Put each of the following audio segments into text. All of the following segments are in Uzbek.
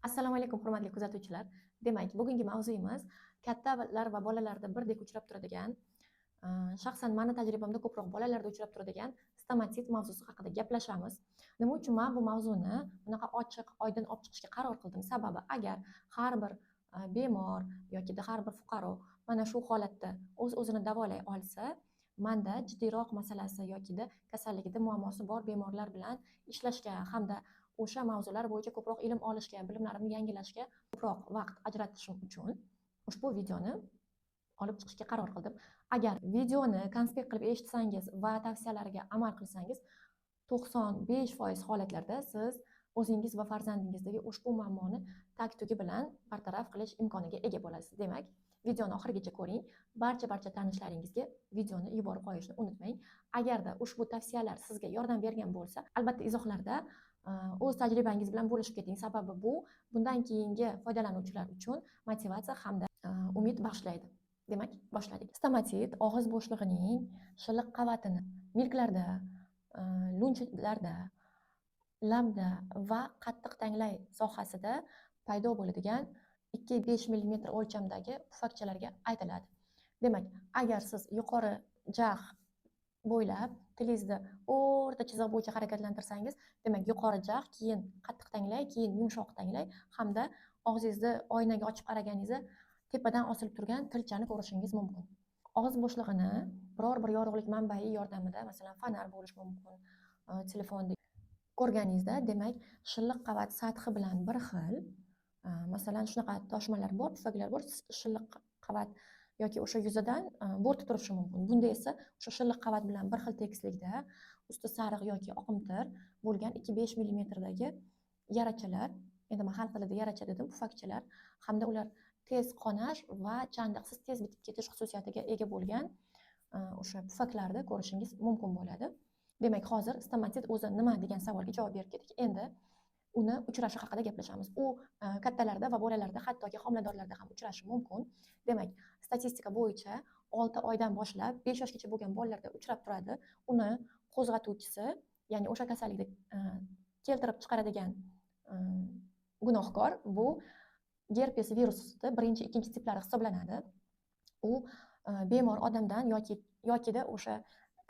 Assalomu alaykum hurmatli kuzatuvchilar. Demak, bugungi mavzuyimiz kattalar va bolalarda birdek uchrab turadigan, shaxsan meni tajribamda ko'proq bolalarda uchrab turadigan stomatsit mavzusi haqida gaplashamiz. Nima uchun men bu mavzuni bunaqa ochiq, oydin olib chiqishga qaror qildim? Sababi agar har bir bemor yoki har bir fuqaro mana shu holatda o'z-o'zini davolay olsa, menda jiddiyroq masalasi yoki kasalligida muammosi bor bemorlar bilan ishlashga hamda o'sha mavzular bo'yicha ko'proq ilm olishga, bilimlarimni yangilashga ko'proq vaqt ajratishim uchun ushbu videoni olib chiqishga qaror qildim. Agar videoni konspekt qilib eshitsangiz va tavsiyalariga amal qilsangiz, 95% holatlarda siz o'zingiz va farzandingizdagi ushbu muammoni tag-tugi bilan bartaraf qilish imkoniga ega bo'lasiz. Demak, videoni oxirigacha ko'ring. Barcha tanishlaringizga videoni yuborib qo'yishni unutmang. Agarda ushbu tavsiyalar sizga yordam bergan bo'lsa, albatta izohlarda o'z tajribangiz bilan bo'lishib keting. Sababi bu bundan keyingi foydalanuvchilar uchun motivatsiya hamda umid bag'ishlaydi. Demak, boshladik. Stomatsit og'iz bo'shlig'ining shilliq qavatini milklarda, lunchalarda, labda va qattiq tanglay sohasida paydo bo'ladigan 2-5 mm o'lchamdagi pufakchalarga aytiladi. Demak, agar siz yuqori jag' bo'ylab tilingizni o'rta chiziq bo'yicha harakatlantirsangiz, demak yuqori jag', keyin qattiq tanglay, keyin yumshoq tanglay hamda og'zingizni oynaga ochib qaraganingizda tepadan osilib turgan tilchani ko'rishingiz mumkin. Og'iz bo'shlig'ini biror bir yorug'lik manbai yordamida, masalan, fonar bo'lishi mumkin, telefonda ko'rganingizda, demak, shilliq qavat sathi bilan bir xil, masalan, shunaqa toshmalar bor, pufaklar bor, shilliq qavat yoki o'sha yuzidan bo'rtib turishi mumkin. Bunda esa o'sha shilliq qavat bilan bir xil tekislikda, usti sariq yoki oqimtir bo'lgan 2-5 mm yarachalar, endi men xalq tilida yaracha dedim, pufakchalar hamda ular tez qonash va chandiqsiz tez bitib ketish xususiyatiga ega bo'lgan o'sha pufaklarni ko'rishingiz mumkin bo'ladi. Demak, hozir stomatsit o'zi nima degan savolga javob berib ketdik. Endi uni uchrashi haqida gaplashamiz. U kattalarda va bolalarda, hattoki homiladorlarda ham uchrashi mumkin. Demak, statistika bo'yicha 6 oydan boshlab 5 yoshgacha bo'lgan bolalarda uchrab turadi. Uni qo'zg'atuvchisi, ya'ni o'sha kasallikni keltirib chiqaradigan gunohkor bu gerpes virusi birinchi, ikkinchi tiplari hisoblanadi. U bemor odamdan yoki o'sha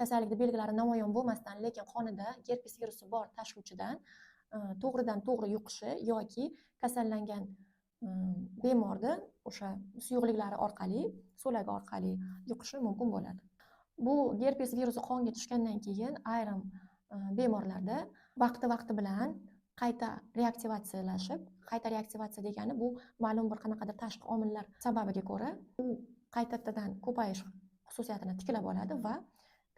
kasallikning belgilari namoyon bo'lmasdan, lekin qonida gerpes virusi bor tashuvchidan to'g'ridan to'g'ri yuqishi yoki kasallangan bemorni o'sha suyuqliklari orqali, so'lagi orqali yuqishi mumkin bo'ladi. Bu gerpes virusi qonga tushgandan keyin ayrim bemorlarda vaqti bilan qayta reaktivatsiyalashib, qayta reaktivatsiya degani bu ma'lum bir qanaqadir tashqi omillar sababiga ko'ra u qaytadan ko'payish xususiyatini tiklab oladi va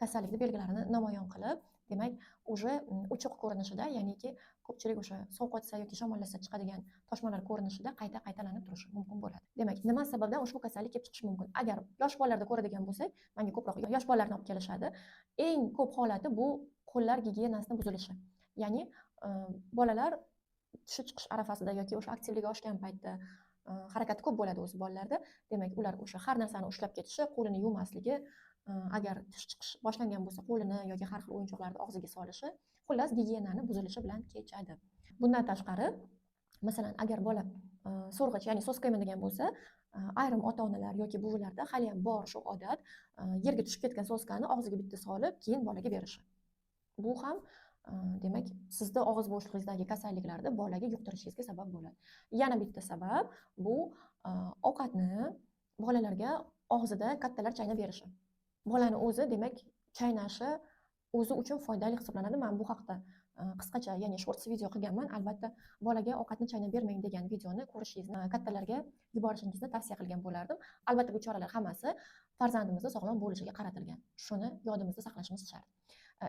kasallikning belgilarini namoyon qilib, demak, уже uchuq ko'rinishida, ya'niki ko'pchilik o'sha sovqotsa yoki shamollasa chiqadigan toshmalar ko'rinishida qaytalanib turishi mumkin bo'ladi. Demak, nima sababdan ushbu kasallik kelib chiqishi mumkin? Agar yosh bolalarda ko'radigan bo'lsak, menga ko'proq yosh bolalarni olib kelishadi. Eng ko'p holati bu qo'llar gigiyenasining buzilishi. Ya'ni bolalar tushi chiqish arafasida yoki o'sha aktivligi oshgan paytda harakat ko'p bo'ladi o'zi bolalarda. Demak, ular o'sha har narsani ushlab ketishi, qo'lini yuvmasligi, agar tush chiqish boshlangan bo'lsa qo'lini yoki har xil o'yinchoqlarni og'ziga solishi, xullas gigiyenani buzilishi bilan kechadi. Bundan tashqari, masalan, agar bola so'rg'ich, ya'ni so'z qo'ymaydigan bo'lsa, ayrim ota-onalar yoki buvilarda hali ham bor shu odat, yerga tushib ketgan soskani og'ziga bitta solib, keyin bolaga berishi. Bu ham demak, sizni og'iz bo'shlig'ingizdagi kasalliklarni bolaga yuqtirishingizga sabab bo'ladi. Yana bitta sabab bu ovqatni bolalarga og'zida kattalar chaynab berishi. Bolani o'zi, demak, chaynashi o'zi uchun foydali hisoblanadi. Men bu haqda qisqacha, ya'ni shorts video qilganman. Albatta, bolaga ovqatni chaynab bermang degan videoni ko'rishingizni, kattalarga yuborishingizni tavsiya qilgan bo'lardim. Albatta, bu choralar hammasi farzandimizning sog'lom bo'lishiga qaratilgan. Shuni yodimizda saqlashimiz shart.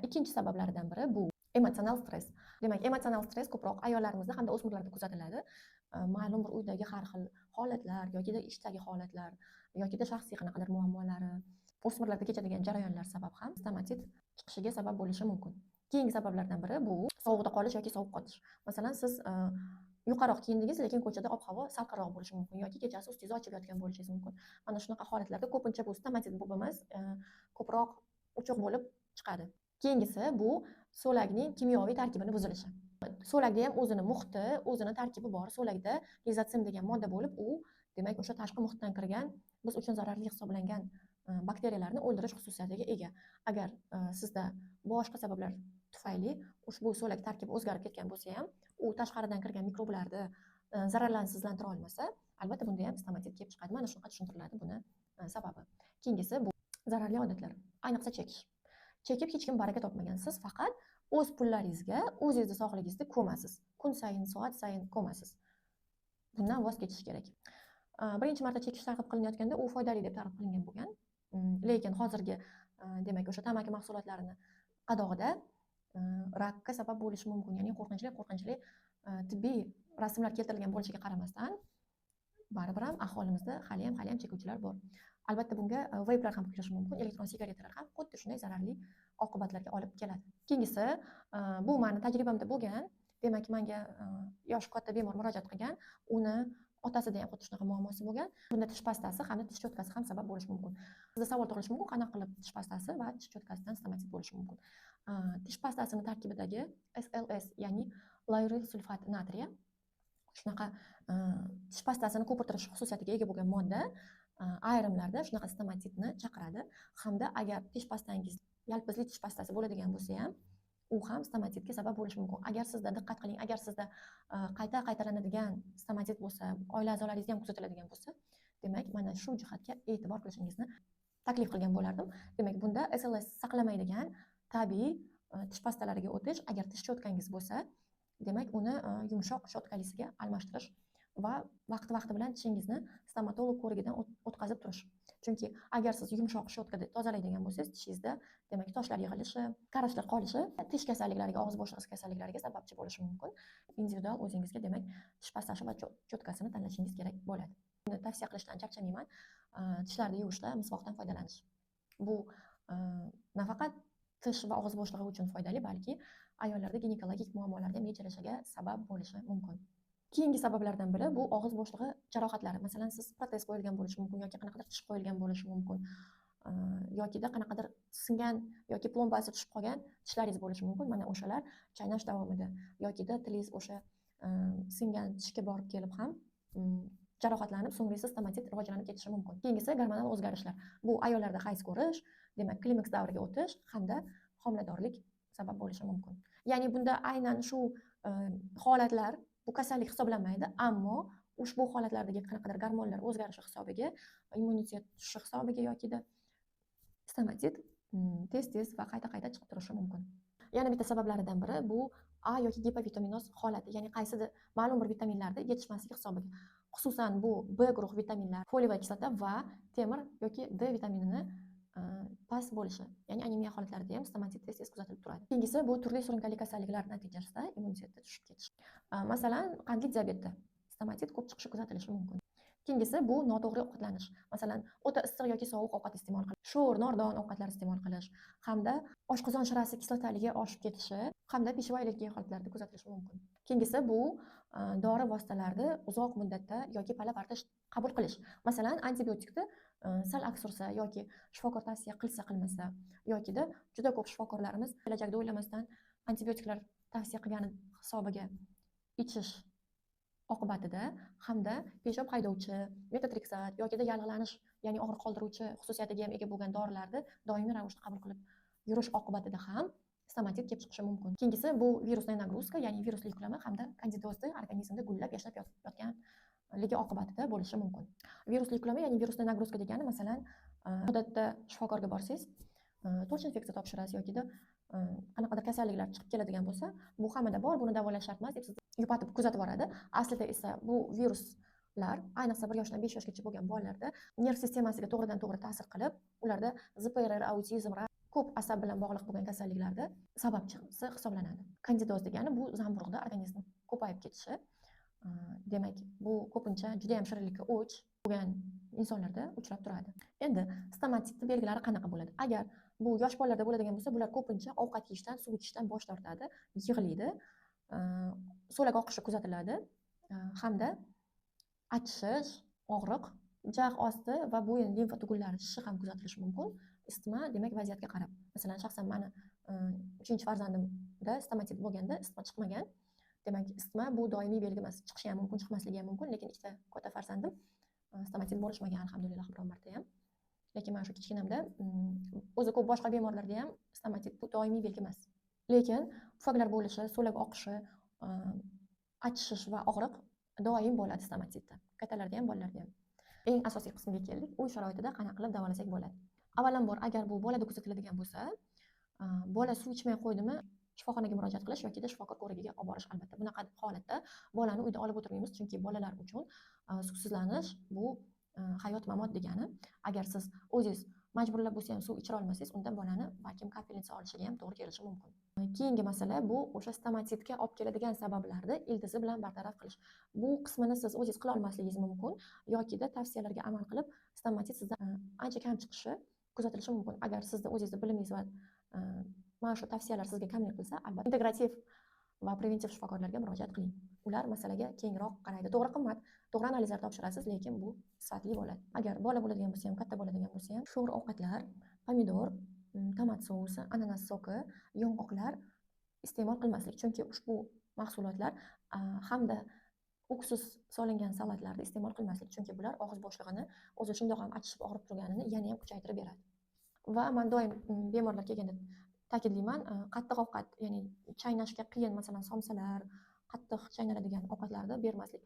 Ikkinchi sabablardan biri bu emotsional stress. Demak, emotsional stress ko'proq ayollarimizda hamda o'smirlarda kuzatiladi. Ma'lum bir uydagi har xil holatlar yoki ishdagi holatlar yoki shaxsiy qanaqadir muammolari, o'smirlarda kechadigan jarayonlar sabab ham stomatsit chiqishiga sabab bo'lishi mumkin. Keyingi sabablardan biri bu sovuqda qolish yoki sovuq qotish. Masalan, siz yuqaroq kiyindingiz, lekin ko'chada ob-havo salqinroq bo'lishi mumkin yoki kechasi ustingizni ochib yotgan bo'lishingiz mumkin. Mana shunaqa holatlarda ko'pincha bu stomatsit bubimiz ko'proq uchuq bo'lib chiqadi. Keyingisi bu so'lakning kimyoviy tarkibini buzilishi. So'lakda ham o'zini muhiti, o'zini tarkibi bor. So'lakda lizotsim degan modda bo'lib, u demak o'sha tashqi muhitdan kirgan biz uchun zararli hisoblangan bakteriyalarni o'ldirish xususiyatiga ega. Agar sizda boshqa sabablar tufayli ushbu so'lak tarkibi o'zgarib ketgan bo'lsa ham, u tashqaridan kirgan mikroblarni zararlansizlantira olmasa, albatta bunda ham stomatit kelib chiqadi. Mana shunaqa tushuntiriladi buni sababi. Keyingisi bu zararli odatlar, ayniqsa chekish. Chekib hech kim baraka topmagan. Siz faqat o'z pullaringizga, o'zingizni sog'ligingizga ko'masiz. Kun sayin, soat sayin ko'masiz. Bundan voz kechish kerak. Birinchi marta chekish targ'ib qilinayotganda u foydali deb targ'ib qilingan bo'lgan. Lekin hozirgi demak o'sha tamaki mahsulotlarini qadog'ida rakka sabab bo'lishi mumkin. Ya'ni qo'rqinchli tibbiy rasmlar keltirilgan bo'lishiga qaramasdan, baribir ham aholimizda hali ham chekuvchilar bor. Albatta bunga veyplar ham kirishi mumkin, elektron sigaretalar ham xuddi shunday zararli oqibatlarga olib keladi. Keyingisi, bu meni tajribamda bo'lgan. Demak, menga yosh katta bemor murojaat qilgan, uni otasida ham xuddi shunaqa muammosi bo'lgan. Bunda tish pastasi hamda tish cho'tkasi ham sabab bo'lishi mumkin. Sizda savol tug'ilishi mumkin, qanaqa qilib tish pastasi va tish cho'tkasidan stomatit bo'lishi mumkin. Tish pastasini tarkibidagi SLS, ya'ni lauryl sulfat natriya, shunaqa tish pastasini ko'pirtirish xususiyatiga ega bo'lgan modda ayrimlarda shunaqa stomatitni chaqiradi. Hamda agar tish pastangiz yalpizli tish pastasi bo'ladigan bo'lsa ham, u ham stomatitga sabab bo'lishi mumkin. Agar sizda diqqat qiling, agar sizda qaytaranadigan stomatit bo'lsa, oila a'zolaringizga ham kuzatiladigan bo'lsa, demak mana shu jihatga e'tibor qilishingizni taklif qilgan bo'lardim. Demak, bunda SLS saqlamaydigan tabiiy tish pastalariga o'tish, agar tish cho'tkangiz bo'lsa, demak uni yumshoq shotkalisiga almashtirish va vaqti bilan tishingizni stomatolog ko'rigidan o'tkazib turish. Chunki agar siz yumshoq shotkada tozalaydigan bo'lsangiz, tishingizda demak toshlar yig'ilishi, qarishlar qolishi, tish kasalliklariga, og'iz bo'shlig'i kasalliklariga sababchi bo'lishi mumkin. Individual o'zingizga demak tish pastasi va cho'tkasini tanlashingiz kerak bo'ladi. Buni tavsiya qilishdan charchamayman. Tishlarni yuvishda misvoqdan foydalanish. Bu nafaqat tish va og'iz bo'shlig'i uchun foydali, balki ayollarda ginekologik muammolarga yechilishiga sabab bo'lishi mumkin. Keyingi sabablardan biri bu og'iz bo'shlig'i jarohatlari. Masalan, siz protez qo'yilgan bo'lishi mumkin yoki qanaqadir tish qo'yilgan bo'lishi mumkin. Yokida qanaqadir singan yoki plombasi tushib qolgan tishlaringiz bo'lishi mumkin. Mana o'shalar chaynash davomida yokida tilingiz o'sha singan tishga borib kelib ham jarohatlanib, so'ngra stomatit rivojlanib ketishi mumkin. Keyingisi gormonal o'zgarishlar. Bu ayollarda hayz ko'rish, demak klimaks davriga o'tish hamda homiladorlik sabab bo'lishi mumkin. Ya'ni bunda aynan shu holatlar bu kasallik hisoblanmaydi, ammo ushbu holatlardagi qanaqadir gormonlar o'zgarishi hisobiga, immunitet tushishi hisobiga yokida stomatit tez va qayta chiqib turishi mumkin. Yana bitta sabablaridan biri bu A yoki gipovitaminoz holati, ya'ni qaysidir ma'lum bir vitaminlarda yetishmasligi hisobiga. Xususan bu B guruh vitaminlar, foliyaviy kislota va temir yoki D vitaminini past bo'lishi, ya'ni anemiya holatlarida ham stomatit tez kuzatilib turadi. Keyingisi bu turli surunkali kasalliklar natijasida immunitetni tushib ketish. Masalan, qandli diabetda stomatit ko'p chiqishi kuzatilishi mumkin. Keyingisi bu noto'g'ri ovqatlanish. Masalan, o'ta issiq yoki sovuq ovqat iste'mol qilish, sho'r, nordon ovqatlar iste'mol qilish hamda oshqozon shirasi kislotaligi oshib ketishi hamda peshvo allergiya holatlarida kuzatilishi mumkin. Keyingisi bu dori vositalarni uzoq muddatda yoki pala-partish qabul qilish. Masalan, antibiotikni sal aks ursa yoki shifokor tavsiya qilsa qilmasa yokida juda ko'p shifokorlarimiz kelajakda o'ylamasdan antibiotiklar tavsiya qilgani hisobiga ichish oqibatida hamda peshob haydovchi, metotrexat yokida yallig'lanish, ya'ni og'riq qoldiruvchi xususiyatiga ham ega bo'lgan dorilarni doimiy ravishda qabul qilib yurish oqibatida ham stomatit kelib chiqishi mumkin. Keyingisi bu virusная nagrузка, ya'ni virusli yuklama hamda kandidozni organizmda gullab yashnab yotganligi oqibatida bo'lishi mumkin. Virusli yuklama, ya'ni virusная nagrузка degani, masalan, odatda shifokorga borsangiz, tosh infeksiya topshirasiz yokida qanaqadir kasalliklar chiqib keladigan bo'lsa, bu hammada bor, buni davolash shart emas deb sizni yupatib kuzatib boradi. Aslida esa bu viruslar, ayniqsa 1 yoshdan 5 yoshgacha bo'lgan bolalarda nerv sistemasiga to'g'ridan-to'g'ri ta'sir qilib, ularda ZPR, autizm, ko'p asab bilan bog'liq bo'lgan kasalliklarda sababchisi hisoblanadi. Kandidoz degani bu zamburug'da organizm ko'payib ketishi. Demak, bu ko'pincha juda ham shirinlikka o'ch bo'lgan insonlarda uchrab turadi. Endi stomatitning belgilari qanaqa bo'ladi? Agar bu yosh bolalarda bo'ladigan bo'lsa, bular ko'pincha ovqat yeyishdan, suv ichishdan bosh tortadi, yig'laydi, so'lak oqishi kuzatiladi hamda achishish, og'riq, jag' osti va bo'yin limfa tugullari shishi ham kuzatilishi mumkin. Isitma, demak, vaziyatga qarab. Masalan, shaxsan meni 3-farzandimda stomatit bo'lganda isitma chiqmagan. Demak, isitma bu doimiy belgi emas. Chiqishi ham mumkin, chiqmasligi ham mumkin, lekin ikkita katta farzandim stomatit bo'lishmagan alhamdulillah biror marta ham. Lekin mana shu kichkinamda o'zi ko'p boshqa bemorlarda ham stomatit bu doimiy belgi emas. Lekin pufaklar bo'lishi, so'lak oqishi, achishish va og'riq doim bo'ladi stomatitda. Kattalarda ham, bolalarda ham. Eng asosiy qismga keldik. Uy sharoitida qanaqa qilib davolasak bo'ladi? Avvalambor, agar bu bolada kuzatiladigan bo'lsa, bola suv ichmay qo'ydimi, shifoxonaga murojaat qilish yokida shifokor ko'rigiga olib borish albatta. Bunaqa holatda bolani uyda olib o'tirmaymiz, chunki bolalar uchun suvsizlanish bu hayot mamot degani. Agar siz o'zingiz majburlab bo'lsa ham suv ichira olmasangiz, unda bolani balkim kapelnitsa olishiga ham to'g'ri kelishi mumkin. Keyingi masala bu o'sha stomatitga olib keladigan sabablarni ildizi bilan bartaraf qilish. Bu qismini siz o'zingiz qila olmasligingiz mumkin yokida tavsiyalarga amal qilib stomatit sizda ancha kam chiqishi kuzatilishi mumkin. Agar sizni o'zingizni bilimingiz va mana shu tavsiyalar sizga kamlik qilsa, albatta integrativ va preventiv shifokorlarga murojaat qiling. Ular masalaga kengroq qaraydi. To'g'ri qimmat, to'g'ri analizlar topshirasiz, lekin bu sifatli bo'ladi. Agar bola bo'ladigan bo'lsa ham, katta bo'ladigan bo'lsa ham, sho'r ovqatlar, pomidor, tomat sousi, ananas soki, yong'oqlar iste'mol qilmaslik. Chunki ushbu mahsulotlar hamda uksus solingan salatlarni iste'mol qilmaslik. Chunki bular og'iz bo'shlig'ini o'zi shundoq ham achishib og'rib turganini yana ham kuchaytirib beradi. Va men doim bemorlar kelganda ta'kidlayman, qattiq ovqat, ya'ni chaynashga qiyin, masalan, somsalar, qattiq chaynaladigan ovqatlarni bermaslik.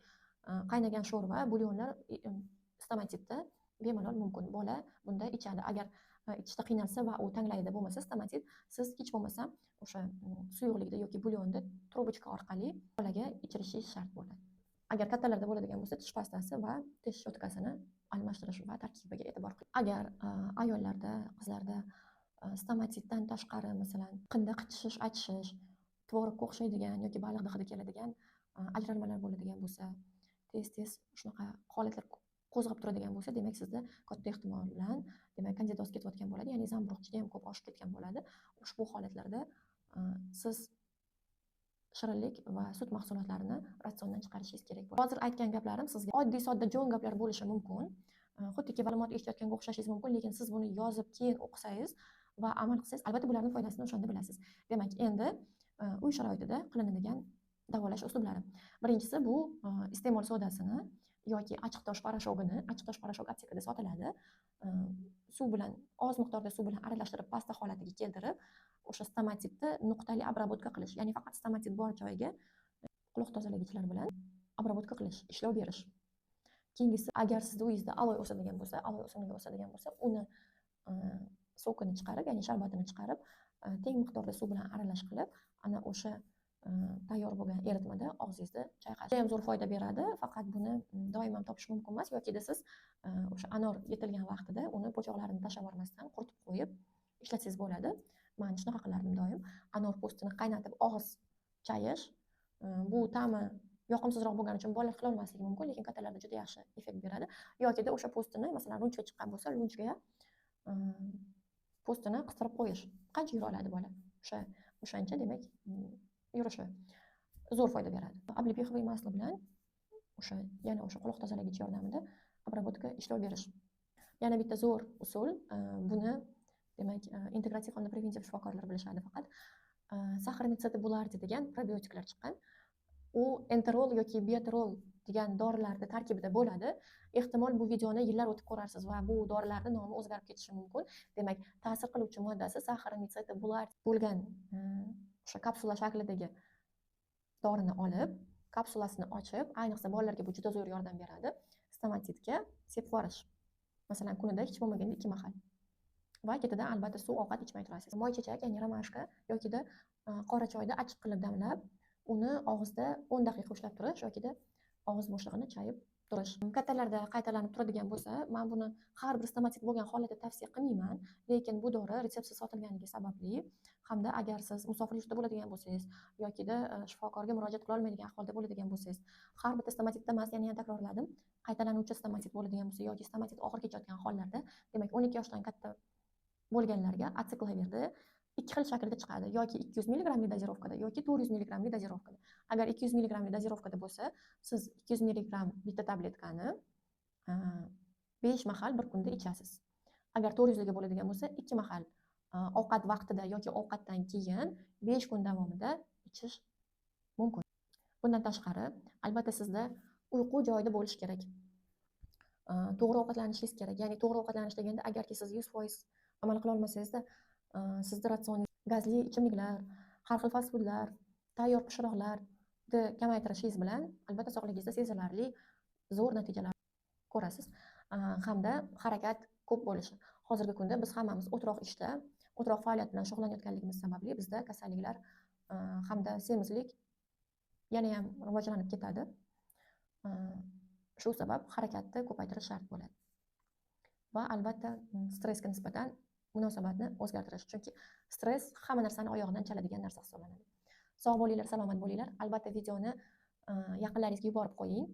Qaynagan sho'rva, bulyonlar stomatitda bemalol mumkin. Bola bunda ichadi. Agar ichishda qiynalsa va u tanglayida bo'lmasa stomatit, siz hech bo'lmasa o'sha suyuqlikda yoki bulyonda trubochka orqali bolaga ichirishingiz shart bo'ladi. Agar kattalarda bo'ladigan bo'lsa, tish pastasi va tish shotkasini almashtirish va tarkibiga e'tibor qiling. Agar ayollarda, qizlarda stomatitdan tashqari, masalan, qinda qichishish, achishish, tvorogga o'xshaydigan yoki baliq hidi keladigan ajralmalar bo'ladigan bo'lsa, tez shunaqa holatlar qo'zg'ab turadigan bo'lsa, demak sizda katta ehtimol bilan demak kandidoz ketayotgan bo'ladi, ya'ni zamburug' juda ham ko'p oshib ketgan bo'ladi. Ushbu holatlarda siz shirinlik va sut mahsulotlarini ratsiondan chiqarishingiz kerak bo'ladi. Hozir aytgan gaplarim sizga oddiy sodda jo'n gaplar bo'lishi mumkin. Xuddiki ma'lumot eshitayotganga o'xshashingiz mumkin, lekin siz buni yozib keyin o'qisangiz va amal qilsangiz, albatta bularning foydasini o'shanda bilasiz. Demak, endi uy sharoitida qilinadigan davolash uslublari. Birinchisi bu iste'mol sodasini yoki achchiq tosh porashogini, achchiq tosh porashog aptekada sotiladi. Suv bilan, oz miqdorda suv bilan aralashtirib pasta holatiga keltirib, o'sha stomatitni nuqtali обработка qilish, ya'ni faqat stomatit bor joyiga quloq tozalagichlar bilan обработка qilish, ishlov berish. Keyingisi, agar sizda uyingizda aloe o'sadigan bo'lsa, aloe o'simligi o'sadigan bo'lsa, uni sokini chiqarib, ya'ni sharbatini chiqarib, teng miqdorda suv bilan aralash qilib, ana o'sha tayyor bo'lgan eritmada og'zingizda chayqash. Juda ham zo'r foyda beradi, faqat buni doim ham topish mumkin emas, yoki siz o'sha anor yetilgan vaqtida uni po'choqlarini tashlab yubormasdan quritib qo'yib ishlatsangiz bo'ladi. Men shunaqa qilardim doim. Anor postini qaynatib og'iz chayish, bu ta'mi yoqimsizroq bo'lgani uchun bolalar qila olmasligi mumkin, lekin kattalarda juda yaxshi effekt beradi. Yokida o'sha postini, masalan, lunchga chiqqan bo'lsa, lunchga postini qistirib qo'yish. Qancha yura oladi bola? O'shancha demak yurishi zo'r foyda beradi. Облепиховый maslo bilan yana o'sha quloq tozalagich yordamida обработка ishlov berish. Yana bitta zo'r usul, buni demak integrativ hamda preventiv shifokorlar bilishadi faqat. Saxarinitseti bulardi degan probiotiklar chiqqan. U enterol yoki bioterol degan dorilarning tarkibida bo'ladi. Ehtimol bu videoni yillar o'tib ko'rarsiz va bu dorilarning nomi o'zgarib ketishi mumkin. Demak, ta'sir qiluvchi moddasi saxarinitseti bulardi bo'lgan o'sha kapsula shaklidagi dorini olib, kapsulasini ochib, ayniqsa bolalarga bu juda zo'r yordam beradi. Stomatitga sepib yuborish. Masalan, kunida hech bo'lmaganda 2 mahal. Va ketidan albatta suv ovqat ichmay turasiz. Moychechak, ya'ni romashka yokida qora choyda achchiq qilib damlab, uni og'izda 10 daqiqa ushlab turish yokida og'iz bo'shlig'ini chayib turish. Kattalarda qaytalanib turadigan bo'lsa, men buni har bir stomatit bo'lgan holatda tavsiya qilmayman, lekin bu dori retseptsiz sotilganligi sababli hamda agar siz musofir yurtda bo'ladigan bo'lsangiz yokida shifokorga murojaat qila olmaydigan ahvolda bo'ladigan bo'lsangiz, har bitta stomatitda emas, yana ham takrorladim, qaytalanuvchi stomatit bo'ladigan bo'lsa yoki stomatit og'ir kechayotgan hollarda, demak 12 yoshdan katta bo'lganlarga atsiklovirni 2 xil shaklda chiqadi, yoki 200 mg dozировkada yoki 400 mg dozировkada. Agar 200 mg dozировkada bo'lsa, siz 200 mg bitta tabletkani 5 mahal bir kunda ichasiz. Agar 400 ga bo'ladigan bo'lsa, 2 mahal ovqat vaqtida yoki ovqatdan keyin 5 kun davomida ichish mumkin. Bundan tashqari, albatta sizda uyqu joyida bo'lishi kerak. To'g'ri ovqatlanishingiz kerak. Ya'ni to'g'ri ovqatlanish deganda agarki siz 100% amal qila olmasangiz-da, sizni ratsioningiz gazli ichimliklar, har xil fast foodlar, tayyor pishiriqlarni kamaytirishingiz bilan albatta sog'ligingizda sezilarli zo'r natijalar ko'rasiz. Hamda harakat ko'p bo'lishi. Hozirgi kunda biz hammamiz o'troq ishda, o'troq faoliyat bilan shug'ullanayotganligimiz sababli bizda kasalliklar hamda semizlik yana ham rivojlanib ketadi. Shu sabab harakatni ko'paytirish shart bo'ladi. Va albatta stressga nisbatan munosabatni o'zgartirish. Chunki stress hamma narsani oyog'idan chaladigan narsa hisoblanadi. Sog' bo'linglar, salomat bo'linglar. Albatta videoni yaqinlaringizga yuborib qo'ying.